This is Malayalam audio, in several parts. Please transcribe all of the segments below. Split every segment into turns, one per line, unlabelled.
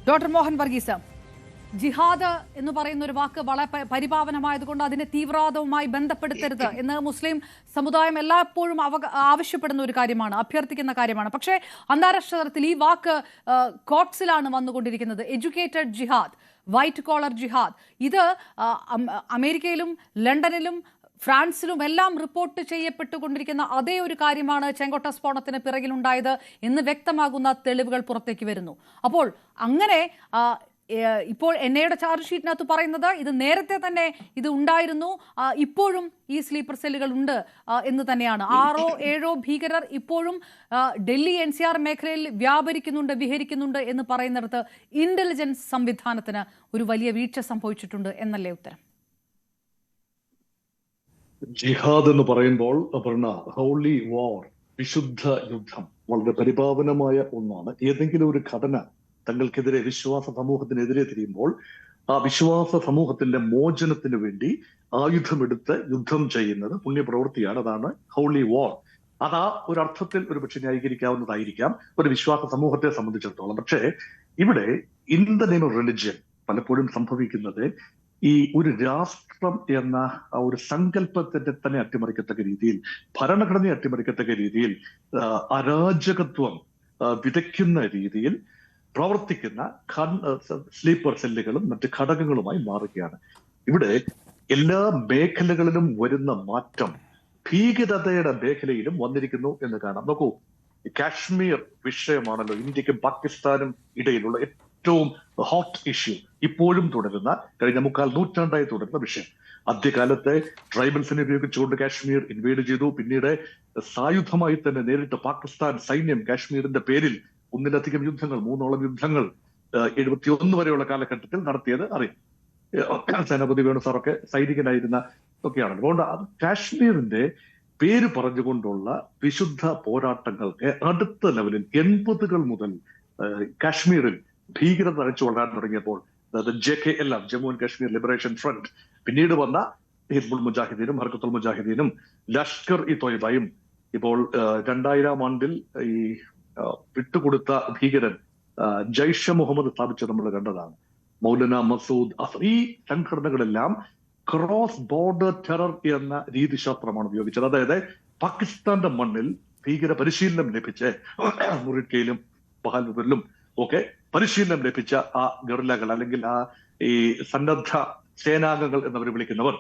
ഡോക്ടർ മോഹൻ വർഗീസ്, ജിഹാദ് എന്ന് പറയുന്ന ഒരു വാക്ക് വളരെ പരിപാവനമായതുകൊണ്ട് അതിനെ തീവ്രവാദവുമായി ബന്ധപ്പെടുത്തരുത് എന്ന് മുസ്ലിം സമുദായം എല്ലായ്പ്പോഴും ആവശ്യപ്പെടുന്ന ഒരു കാര്യമാണ്, അഭ്യർത്ഥിക്കുന്ന കാര്യമാണ്. പക്ഷേ അന്താരാഷ്ട്ര തലത്തിൽ ഈ വാക്ക് കോട്ട്സിലാണ് വന്നുകൊണ്ടിരിക്കുന്നത്. എഡ്യൂക്കേറ്റഡ് ജിഹാദ്, വൈറ്റ് കോളർ ജിഹാദ്. ഇത് അമേരിക്കയിലും ലണ്ടനിലും ഫ്രാൻസിലും എല്ലാം റിപ്പോർട്ട് ചെയ്യപ്പെട്ടുകൊണ്ടിരിക്കുന്ന അതേ ഒരു കാര്യമാണ് ചെങ്കോട്ട സ്ഫോടനത്തിന് പിറകിലുണ്ടായത് എന്ന് വ്യക്തമാകുന്ന തെളിവുകൾ പുറത്തേക്ക് വരുന്നു. അപ്പോൾ അങ്ങനെ ഇപ്പോൾ എൻഐയുടെ ചാർജ് ഷീറ്റിനകത്ത് പറയുന്നത് ഇത് നേരത്തെ തന്നെ ഇത് ഉണ്ടായിരുന്നു, ഇപ്പോഴും ഈ സ്ലീപ്പർ സെല്ലുകൾ ഉണ്ട് എന്ന് തന്നെയാണ്. 6 or 7 ഭീകരർ ഇപ്പോഴും ഡൽഹി NCR മേഖലയിൽ വ്യാപരിക്കുന്നുണ്ട്, വിഹരിക്കുന്നുണ്ട് എന്ന് പറയുന്നിടത്ത് ഇന്റലിജൻസ് സംവിധാനത്തിന് ഒരു വലിയ വീഴ്ച സംഭവിച്ചിട്ടുണ്ട് എന്നല്ലേ ഉത്തരം?
ജിഹാദ് എന്ന് പറയുമ്പോൾ ഹോളി വാർ, വിശുദ്ധ യുദ്ധം, വളരെ പരിപാവനമായ ഒന്നാണ്. ഏതെങ്കിലും ഒരു ഘടന തങ്ങൾക്കെതിരെ, വിശ്വാസ സമൂഹത്തിനെതിരെ തിരിയുമ്പോൾ ആ വിശ്വാസ സമൂഹത്തിന്റെ മോചനത്തിന് വേണ്ടി ആയുധമെടുത്ത് യുദ്ധം ചെയ്യുന്നത് പുണ്യപ്രവൃത്തിയാണ്. അതാണ് ഹോളി വാർ. അതാ ഒരർത്ഥത്തിൽ ഒരു പക്ഷെ ന്യായീകരിക്കാവുന്നതായിരിക്കാം ഒരു വിശ്വാസ സമൂഹത്തെ സംബന്ധിച്ചിടത്തോളം. പക്ഷേ ഇവിടെ in the name of religion പലപ്പോഴും സംഭവിക്കുന്നത് ഈ ഒരു രാഷ്ട്രം എന്ന ആ ഒരു സങ്കല്പത്തിന്റെ തന്നെ അട്ടിമറിക്കത്തക്ക രീതിയിൽ, ഭരണഘടനയെ അട്ടിമറിക്കത്തക്ക രീതിയിൽ, അരാജകത്വം വിതയ്ക്കുന്ന രീതിയിൽ പ്രവർത്തിക്കുന്ന സ്ലീപ്പർ സെല്ലുകളും മറ്റ് ഘടകങ്ങളുമായി മാറുകയാണ്. ഇവിടെ എല്ലാ മേഖലകളിലും വരുന്ന മാറ്റം ഭീകരതയുടെ മേഖലയിലും വന്നിരിക്കുന്നു എന്ന് കാണാം. നോക്കൂ, കാശ്മീർ വിഷയമാണല്ലോ ഇന്ത്യക്കും പാകിസ്ഥാനും ഇടയിലുള്ള ഏറ്റവും ഹോട്ട് ഇഷ്യൂ, ഇപ്പോഴും തുടരുന്ന, കഴിഞ്ഞ 3/4 നൂറ്റാണ്ടായി തുടരുന്ന വിഷയം. ആദ്യകാലത്തെ ട്രൈബൽസിനെ ഉപയോഗിച്ചുകൊണ്ട് കാശ്മീർ ഇൻവേഡ് ചെയ്തു. പിന്നീട് സായുധമായി തന്നെ നേരിട്ട് പാകിസ്ഥാൻ സൈന്യം കാശ്മീരിന്റെ പേരിൽ 1-ലധികം യുദ്ധങ്ങൾ, 3ഓളം യുദ്ധങ്ങൾ 71 വരെയുള്ള കാലഘട്ടത്തിൽ നടത്തിയത് അറിയാം. സേനാപതി വേണു സാറൊക്കെ സൈനികനായിരുന്ന ഒക്കെയാണ്. അതുകൊണ്ട് കാശ്മീരിന്റെ പേര് പറഞ്ഞുകൊണ്ടുള്ള വിശുദ്ധ പോരാട്ടങ്ങൾക്ക് അടുത്ത ലെവലിൽ 80കൾ മുതൽ കാശ്മീരിൽ ഭീകരത അഴിച്ചു വളരാൻ തുടങ്ങിയപ്പോൾ JKLF, Jammu and Kashmir liberation front, പിന്നീട് വന്ന ഹിസ്ബുൾ മുജാഹിദീനും ഹർക്കത്തുൽ മുജാഹിദീനും ലഷ്കർ ഇ തൊയ്ബയും, ഇപ്പോൾ 2000 ആണ്ടിൽ ഈ വിട്ടുകൊടുത്ത ഭീകരൻ ജയ്ഷെ മുഹമ്മദ് സ്ഥാപിച്ചത് നമ്മൾ കണ്ടതാണ്. മൗലന മസൂദ് അസർ, ഈ സംഘടനകളെല്ലാം ക്രോസ് ബോർഡർ ടെറർ എന്ന രീതിശാസ്ത്രമാണ് ഉപയോഗിച്ചത്. അതായത് പാകിസ്ഥാന്റെ മണ്ണിൽ ഭീകര പരിശീലനം ലഭിച്ച് മുറിക്കയിലും ബഹാൽപൂരിലും ഒക്കെ പരിശീലനം ലഭിച്ച ആ ഗറില്ലകൾ, അല്ലെങ്കിൽ ആ ഈ സന്നദ്ധ സേനാംഗങ്ങൾ എന്നവർ വിളിക്കുന്നവർ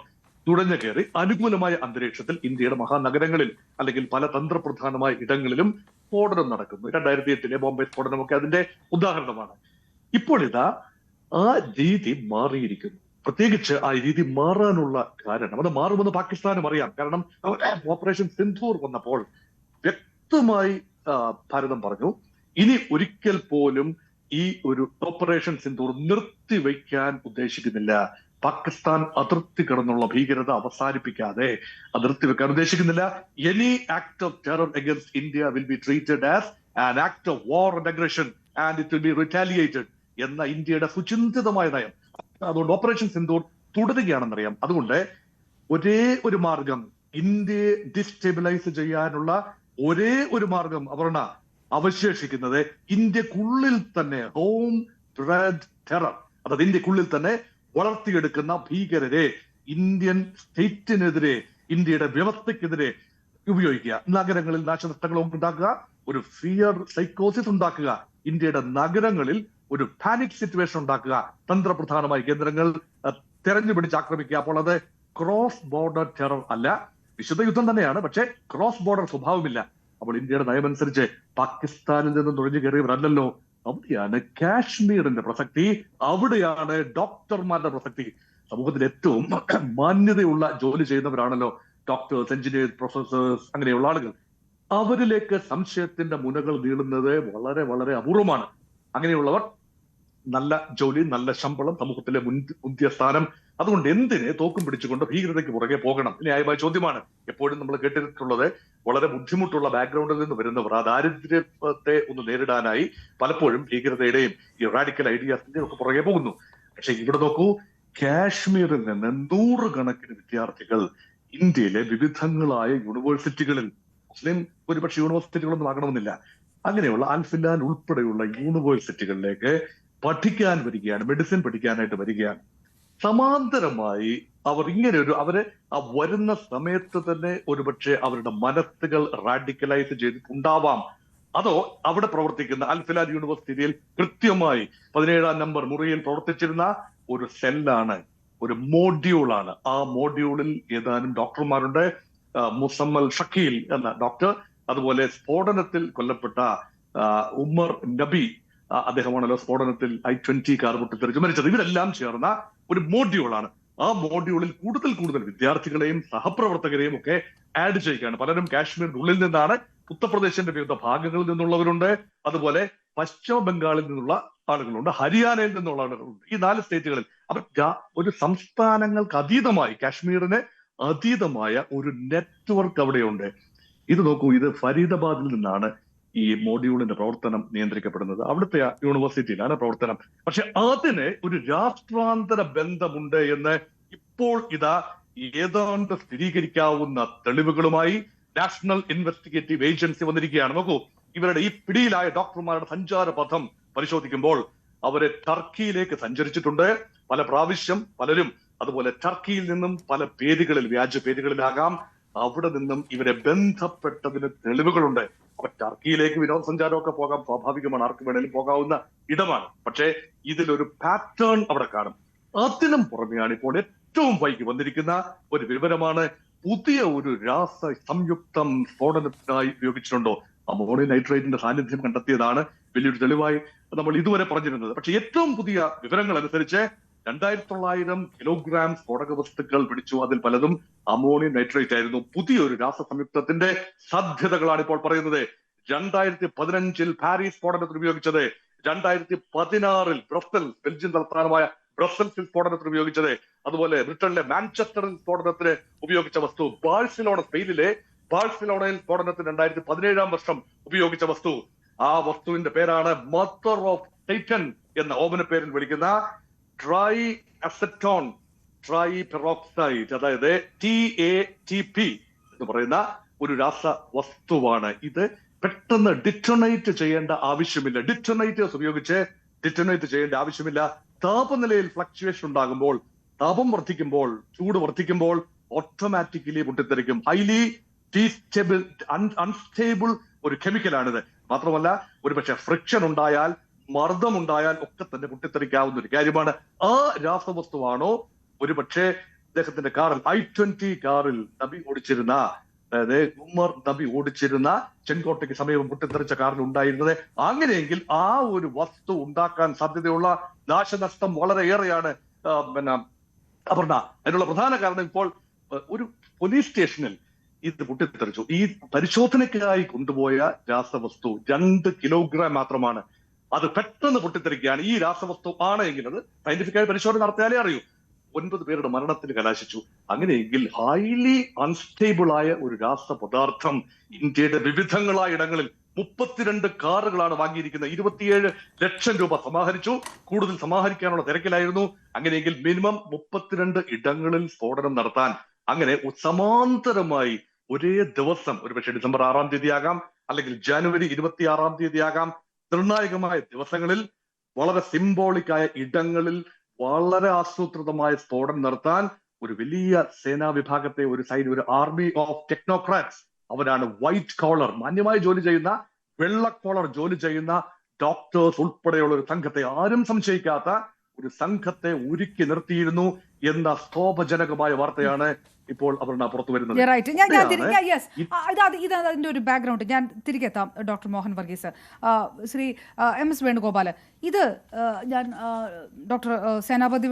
തുഴഞ്ഞു കയറി അനുകൂലമായ അന്തരീക്ഷത്തിൽ ഇന്ത്യയുടെ മഹാനഗരങ്ങളിൽ അല്ലെങ്കിൽ പല തന്ത്രപ്രധാനമായ ഇടങ്ങളിലും സ്ഫോടനം നടക്കുന്നു. 2008 ബോംബെ സ്ഫോടനമൊക്കെ അതിന്റെ ഉദാഹരണമാണ്. ഇപ്പോൾ ഇതാ ആ രീതി മാറിയിരിക്കുന്നു. പ്രത്യേകിച്ച് ആ രീതി മാറാനുള്ള കാരണം, അത് മാറുമെന്ന് പാകിസ്ഥാനും അറിയാം. കാരണം ഓപ്പറേഷൻ സിന്ധൂർ വന്നപ്പോൾ വ്യക്തമായി ഭാരതം പറഞ്ഞു, ഇനി ഒരിക്കൽ പോലും ഈ ഒരു ഓപ്പറേഷൻ സിന്ധൂർ നിർത്തിവെക്കാൻ ഉദ്ദേശിക്കുന്നില്ല. പാകിസ്ഥാൻ അതിർത്തി കടന്നുള്ള ഭീകരത അവസാനിപ്പിക്കാതെ നിർത്തിവെക്കാൻ ഉദ്ദേശിക്കുന്നില്ല. Any act of terror against India will be treated as an act of war and aggression and it will be retaliated എന്ന ഇന്ത്യയുടെ സുചിന്തിതമായ നയം. അതുകൊണ്ട് ഓപ്പറേഷൻ സിന്ധൂർ തുടരുകയാണെന്നറിയാം. അതുകൊണ്ട് ഒരേ ഒരു മാർഗം, ഇന്ത്യയെ ഡിസ്റ്റെബിലൈസ് ചെയ്യാനുള്ള ഒരേ ഒരു മാർഗം അവശേഷിക്കുന്നത് ഇന്ത്യക്കുള്ളിൽ തന്നെ ഹോം ബ്രെഡ് ടെറർ, അതായത് ഇന്ത്യക്കുള്ളിൽ തന്നെ വളർത്തിയെടുക്കുന്ന ഭീകരരെ ഇന്ത്യൻ സ്റ്റേറ്റിനെതിരെ, ഇന്ത്യയുടെ വ്യവസ്ഥയ്ക്കെതിരെ ഉപയോഗിക്കുക. നഗരങ്ങളിൽ നാശനഷ്ടങ്ങൾ ഉണ്ടാക്കുക, ഒരു ഫിയർ സൈക്കോസിസ് ഉണ്ടാക്കുക, ഇന്ത്യയുടെ നഗരങ്ങളിൽ ഒരു പാനിക് സിറ്റുവേഷൻ ഉണ്ടാക്കുക, തന്ത്രപ്രധാനമായ കേന്ദ്രങ്ങൾ തെരഞ്ഞുപിടിച്ച് ആക്രമിക്കുക. അപ്പോൾ അത് ക്രോസ് ബോർഡർ ടെറർ അല്ല, വിശുദ്ധ യുദ്ധം തന്നെയാണ്, പക്ഷേ ക്രോസ് ബോർഡർ സ്വഭാവമില്ല. അപ്പോൾ ഇന്ത്യയുടെ നയമനുസരിച്ച് പാകിസ്ഥാനിൽ നിന്ന് നുഴഞ്ഞു കയറിയവരല്ലോ. അവിടെയാണ് കാശ്മീരിന്റെ പ്രസക്തി, അവിടെയാണ് ഡോക്ടർമാരുടെ പ്രസക്തി. സമൂഹത്തിൽ ഏറ്റവും മാന്യതയുള്ള ജോലി ചെയ്യുന്നവരാണല്ലോ ഡോക്ടേഴ്സ്, എഞ്ചിനീയേഴ്സ്, പ്രൊഫസേഴ്സ്, അങ്ങനെയുള്ള ആളുകൾ. അവരിലേക്ക് സംശയത്തിന്റെ മുനകൾ നീളുന്നത് വളരെ വളരെ അപൂർവമാണ്. അങ്ങനെയുള്ളവർ നല്ല ജോലി, നല്ല ശമ്പളം, സമൂഹത്തിലെ മുന്തിയ സ്ഥാനം. അതുകൊണ്ട് എന്തിനെ തോക്കും പിടിച്ചുകൊണ്ട് ഭീകരതയ്ക്ക് പുറകെ പോകണം? ന്യായമായ ചോദ്യമാണ്. എപ്പോഴും നമ്മൾ കേട്ടിട്ടുള്ളത്, വളരെ ബുദ്ധിമുട്ടുള്ള ബാക്ക്ഗ്രൗണ്ടിൽ നിന്ന് വരുന്നവർ ആ ദാരിദ്ര്യത്തെ ഒന്ന് നേരിടാനായി പലപ്പോഴും ഭീകരതയുടെയും ഈ റാഡിക്കൽ ഐഡിയാസിന്റെയും ഒക്കെ പുറകെ പോകുന്നു. പക്ഷെ ഇവിടെ നോക്കൂ, കാശ്മീരിൽ നിന്ന് 100 കണക്കിന് വിദ്യാർത്ഥികൾ ഇന്ത്യയിലെ വിവിധങ്ങളായ യൂണിവേഴ്സിറ്റികളിൽ, മുസ്ലിം ഭൂരിപക്ഷ യൂണിവേഴ്സിറ്റികളൊന്നും ആകണമെന്നില്ല, അങ്ങനെയുള്ള അൽഫിലാൻ ഉൾപ്പെടെയുള്ള യൂണിവേഴ്സിറ്റികളിലേക്ക് പഠിക്കാൻ വരികയാണ്, മെഡിസിൻ പഠിക്കാനായിട്ട് വരികയാണ്. സമാന്തരമായി അവർ അവര് ആ വരുന്ന സമയത്ത് തന്നെ ഒരുപക്ഷെ അവരുടെ മനസ്സുകൾ റാഡിക്കലൈസ് ചെയ്തിട്ടുണ്ടാവാം. അതോ അവിടെ പ്രവർത്തിക്കുന്ന അൽഫിലാൻ യൂണിവേഴ്സിറ്റിയിൽ കൃത്യമായി 17-ാം നമ്പർ മുറിയിൽ പ്രവർത്തിച്ചിരുന്ന ഒരു സെല്ലാണ്, ഒരു മോഡ്യൂളാണ്. ആ മോഡ്യൂളിൽ ഏതാനും ഡോക്ടർമാരുണ്ട്. മുസമ്മൽ ഷക്കീൽ എന്ന ഡോക്ടർ, അതുപോലെ സ്ഫോടനത്തിൽ കൊല്ലപ്പെട്ട ഉമർ നബി, അദ്ദേഹമാണല്ലോ സ്ഫോടനത്തിൽ I-20 കാർ പൊട്ടിത്തെറിച്ച് മരിച്ചത്. ഇവരെല്ലാം ചേർന്ന ഒരു മോഡ്യൂളാണ്. ആ മോഡ്യൂളിൽ കൂടുതൽ വിദ്യാർത്ഥികളെയും സഹപ്രവർത്തകരെയും ഒക്കെ ആഡ് ചെയ്യുകയാണ്. പലരും കാശ്മീരിന്റെ ഉള്ളിൽ നിന്നാണ്, ഉത്തർപ്രദേശിന്റെ വിവിധ ഭാഗങ്ങളിൽ നിന്നുള്ളവരുണ്ട്, അതുപോലെ പശ്ചിമ ബംഗാളിൽ നിന്നുള്ള ആളുകളുണ്ട്, ഹരിയാനയിൽ നിന്നുള്ള ആളുകളുണ്ട്. ഈ 4 സ്റ്റേറ്റുകളിൽ അവർ ഒരു സംസ്ഥാനങ്ങൾക്ക് അതീതമായി, കാശ്മീരിന് അതീതമായ ഒരു നെറ്റ്വർക്ക് അവിടെയുണ്ട്. ഇത് നോക്കൂ, ഇത് ഫരീദാബാദിൽ നിന്നാണ് ഈ മോഡ്യൂളിന്റെ പ്രവർത്തനം നിയന്ത്രിക്കപ്പെടുന്നത്. അവിടുത്തെ യൂണിവേഴ്സിറ്റിയിലാണ് പ്രവർത്തനം. പക്ഷെ അതിന് ഒരു രാഷ്ട്രാന്തര ബന്ധമുണ്ട് എന്ന് ഇപ്പോൾ ഏതാണ്ട് സ്ഥിരീകരിക്കാവുന്ന തെളിവുകളുമായി നാഷണൽ ഇൻവെസ്റ്റിഗേറ്റീവ് ഏജൻസി വന്നിരിക്കുകയാണ്. നോക്കൂ, ഇവരുടെ ഈ പിടിയിലായ ഡോക്ടർമാരുടെ സഞ്ചാരപഥം പരിശോധിക്കുമ്പോൾ അവര് ടർക്കിയിലേക്ക് സഞ്ചരിച്ചിട്ടുണ്ട് പല പ്രാവശ്യം. പലരും അതുപോലെ ടർക്കിയിൽ നിന്നും പല പേരുകളിൽ, വ്യാജ പേരുകളിലാകാം, അവിടെ നിന്നും ഇവരെ ബന്ധപ്പെട്ടതിന് തെളിവുകളുണ്ട്. അപ്പൊ ടർക്കിയിലേക്ക് വിനോദസഞ്ചാരമൊക്കെ പോകാം, സ്വാഭാവികമാണ്, ആർക്ക് വേണേലും പോകാവുന്ന ഇടമാണ്. പക്ഷേ ഇതിലൊരു പാറ്റേൺ അവിടെ കാണും. അതിനും പുറമെയാണ് ഇപ്പോൾ ഏറ്റവും വൈകി വന്നിരിക്കുന്ന ഒരു വിവരമാണ്, പുതിയ ഒരു രാസ സംയുക്തം സ്ഫോടനത്തിനായി ഉപയോഗിച്ചിട്ടുണ്ടോ. അമോണിയം നൈട്രേറ്റിന്റെ സാന്നിധ്യം കണ്ടെത്തിയതാണ് വലിയൊരു തെളിവായി നമ്മൾ ഇതുവരെ പറഞ്ഞിരുന്നത്. പക്ഷെ ഏറ്റവും പുതിയ വിവരങ്ങൾ അനുസരിച്ച് 2900 കിലോഗ്രാം സ്ഫോടക വസ്തുക്കൾ പിടിച്ചു. അതിൽ പലതും അമോണിയം നൈട്രേറ്റ് ആയിരുന്നു. പുതിയൊരു രാസ സംയുക്തത്തിന്റെ സാധ്യതകളാണ് ഇപ്പോൾ പറയുന്നത്. 2015 പാരീസ് സ്ഫോടനത്തിന് ഉപയോഗിച്ചത്, 2016 ബ്രസൽസ്, ബെൽജിയം തലസ്ഥാനമായ ബ്രസൽസിൽ സ്ഫോടനത്തിന് ഉപയോഗിച്ചത്, അതുപോലെ ബ്രിട്ടനിലെ മാഞ്ചസ്റ്ററിൽ സ്ഫോടനത്തിന് ഉപയോഗിച്ച വസ്തു, സ്പെയിനിലെ ബാഴ്സലോണയിൽ സ്ഫോടനത്തിന് 2017 വർഷം ഉപയോഗിച്ച വസ്തു. ആ വസ്തുവിന്റെ പേരാണ് മദർ ഓഫ് ടൈറ്റൻ എന്ന ഓമന പേരിൽ വിളിക്കുന്ന ട്രൈ അസറ്റോൺ ട്രൈ പെറോക്സൈഡ്, അതായത് TATP എന്ന് പറയുന്ന ഒരു രാസ വസ്തുവാണ്. ഇത് പെട്ടെന്ന് ഡിറ്റോണേറ്റ് ചെയ്യേണ്ട ആവശ്യമില്ല, ഡിറ്റോണേറ്റേഴ്സ് ഉപയോഗിച്ച് ഡിറ്റോണേറ്റ് ചെയ്യേണ്ട ആവശ്യമില്ല. താപനിലയിൽ ഫ്ലക്ച്വേഷൻ ഉണ്ടാകുമ്പോൾ, താപം വർദ്ധിക്കുമ്പോൾ, ചൂട് വർദ്ധിക്കുമ്പോൾ ഓട്ടോമാറ്റിക്കലി പൊട്ടിത്തെറിക്കും. ഹൈലി അൺസ്റ്റേബിൾ ഒരു കെമിക്കലാണിത്. മാത്രമല്ല, ഒരുപക്ഷെ ഫ്രിക്ഷൻ ഉണ്ടായാൽ, മർദ്ദമുണ്ടായാൽ ഒക്കെ തന്നെ പൊട്ടിത്തെറിക്കാവുന്ന ഒരു കാര്യമാണ്. ആ രാസവസ്തുവാണോ ഒരുപക്ഷെ അദ്ദേഹത്തിന്റെ കാറിൽ, I-20 കാറിൽ നബി ഓടിച്ചിരുന്ന, അതായത് ഉമർ നബി ഓടിച്ചിരുന്ന ചെങ്കോട്ടയ്ക്ക് സമീപം പൊട്ടിത്തെറിച്ച കാറിൽ ഉണ്ടായിരുന്നത്? അങ്ങനെയെങ്കിൽ ആ ഒരു വസ്തു ഉണ്ടാക്കാൻ സാധ്യതയുള്ള നാശനഷ്ടം വളരെയേറെയാണ്. അപർണ, അതിനുള്ള പ്രധാന കാരണം ഇപ്പോൾ ഒരു പോലീസ് സ്റ്റേഷനിൽ ഇത് പൊട്ടിത്തെറിച്ചു. ഈ പരിശോധനയ്ക്കായി കൊണ്ടുപോയ രാസവസ്തു 2 കിലോഗ്രാം മാത്രമാണ്. അത് പെട്ടെന്ന് പൊട്ടിത്തെറിക്കുകയാണ്. ഈ രാസവസ്തു ആണ് എങ്കിൽ അത് സയന്റിഫിക്കായി പരിശോധന നടത്തിയാലേ അറിയൂ. 9 പേരുടെ മരണത്തിന് കലാശിച്ചു. അങ്ങനെയെങ്കിൽ ഹൈലി അൺസ്റ്റേബിൾ ആയ ഒരു രാസപദാർത്ഥം ഇന്ത്യയുടെ വിവിധങ്ങളായ ഇടങ്ങളിൽ 32 കാറുകളാണ് വാങ്ങിയിരിക്കുന്നത്. 27 ലക്ഷം രൂപ സമാഹരിച്ചു. കൂടുതൽ സമാഹരിക്കാനുള്ള തിരക്കിലായിരുന്നു. അങ്ങനെയെങ്കിൽ മിനിമം 32 ഇടങ്ങളിൽ സ്ഫോടനം നടത്താൻ, അങ്ങനെ സമാന്തരമായി ഒരേ ദിവസം, ഒരുപക്ഷെ ഡിസംബർ 6-ാം തീയതി ആകാം, അല്ലെങ്കിൽ ജനുവരി 26-ാം തീയതി ആകാം, നിർണായകമായ ദിവസങ്ങളിൽ വളരെ സിംബോളിക്കായ ഇടങ്ങളിൽ വളരെ ആസൂത്രിതമായ സ്ഫോടനം നടത്താൻ ഒരു വലിയ സേനാ വിഭാഗത്തെ, ഒരു ആർമി ഓഫ് ടെക്നോക്രാറ്റ്സ്, അവരാണ് വൈറ്റ് കോളർ, മാന്യമായി ജോലി ചെയ്യുന്ന, വെള്ള കോളർ ജോലി ചെയ്യുന്ന ഡോക്ടേഴ്സ് ഉൾപ്പെടെയുള്ള ഒരു സംഘത്തെ, ആരും സംശയിക്കാത്ത ഒരു സംഘത്തെ ഒരുക്കി നിർത്തിയിരുന്നു എന്ന സ്തോഭജനകമായ വാർത്തയാണ് ഇപ്പോൾ അപർണ പുറത്തു വരുന്നത്.
ഇതിന്റെ ഒരു ബാക്ക്ഗ്രൗണ്ട് ഞാൻ തിരികെ എത്താം. ഡോക്ടർ മോഹൻ വർഗീസ്, ശ്രീ MS വേണുഗോപാൽ, ഇത് ഞാൻ ഡോക്ടർ സേനാപതി